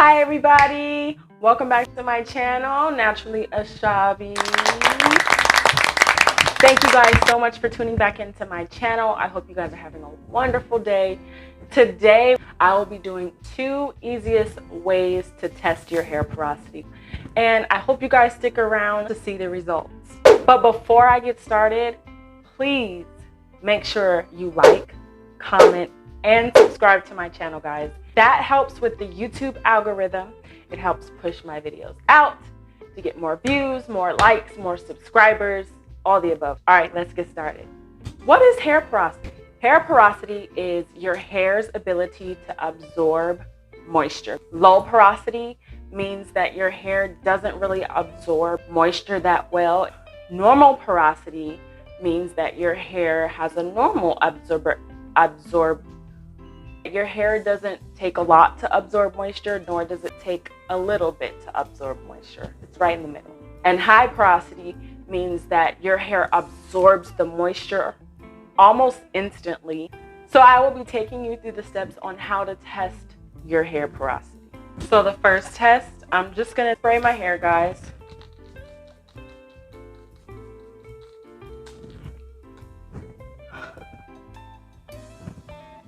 Hi everybody, welcome back to my channel, Naturally Asabi. Thank you guys so much for tuning back into my channel. I hope you guys are having a wonderful day. Today I will be doing 2 easiest ways to test your hair porosity, and I hope you guys stick around to see the results. But before I get started, please make sure you like, comment, and subscribe to my channel, guys. That helps with the YouTube algorithm. It helps push my videos out to get more views, more likes, more subscribers, all the above. All right, let's get started. What is hair porosity? Hair porosity is your hair's ability to absorb moisture. Low porosity means that your hair doesn't really absorb moisture that well. Normal porosity means that your hair has a normal Your hair doesn't take a lot to absorb moisture, nor does it take a little bit to absorb moisture. It's right in the middle. And high porosity means that your hair absorbs the moisture almost instantly. So I will be taking you through the steps on how to test your hair porosity. So the first test, I'm just gonna spray my hair, guys.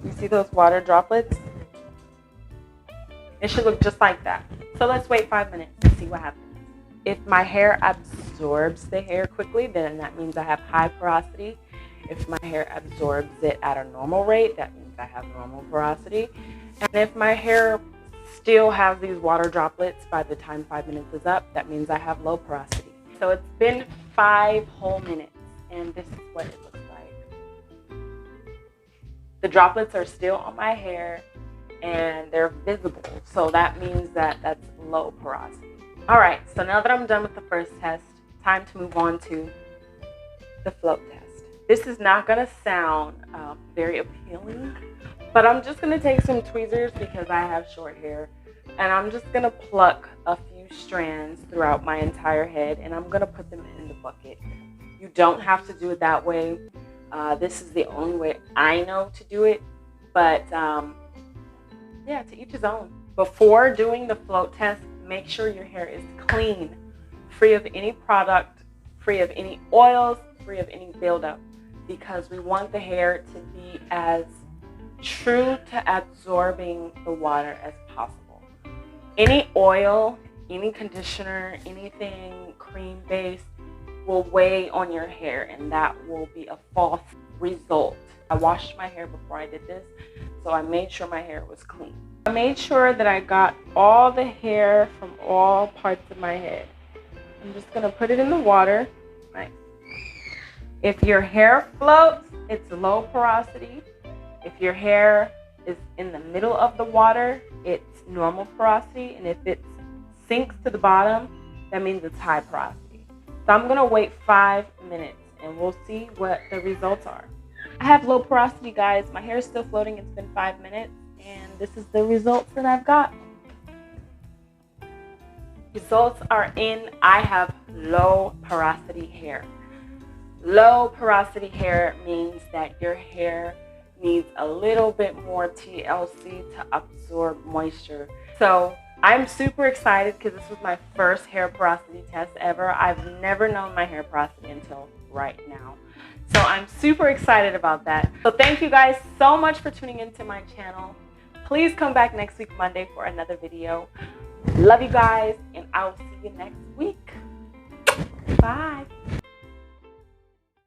You see those water droplets? It should look just like that. So let's wait 5 minutes and see what happens. If my hair absorbs the hair quickly, then that means I have high porosity. If my hair absorbs it at a normal rate, that means I have normal porosity. And if my hair still has these water droplets by the time 5 minutes is up, that means I have low porosity. So it's been 5 whole minutes, and this is what it looks like. The droplets are still on my hair and they're visible. So that means that that's low porosity. All right, so now that I'm done with the first test, time to move on to the float test. This is not gonna sound very appealing, but I'm just gonna take some tweezers because I have short hair, and I'm just gonna pluck a few strands throughout my entire head, and I'm gonna put them in the bucket. You don't have to do it that way. This is the only way I know to do it, but yeah, to each his own. Before doing the float test, make sure your hair is clean, free of any product, free of any oils, free of any buildup, because we want the hair to be as true to absorbing the water as possible. Any oil, any conditioner, anything cream-based will weigh on your hair, and that will be a false result. I washed my hair before I did this, so I made sure my hair was clean. I made sure that I got all the hair from all parts of my head. I'm just gonna put it in the water. Right. If your hair floats, it's low porosity. If your hair is in the middle of the water, it's normal porosity, and if it sinks to the bottom, that means it's high porosity. So I'm gonna wait 5 minutes and we'll see what the results are. I have low porosity, guys. My hair is still floating. It's been 5 minutes, and this is the results that I've got. Results are in. I have low porosity hair. Low porosity hair means that your hair needs a little bit more TLC to absorb moisture. So I'm super excited because this was my first hair porosity test ever. I've never known my hair porosity until right now. So I'm super excited about that. So thank you guys so much for tuning into my channel. Please come back next week, Monday, for another video. Love you guys, and I will see you next week. Bye.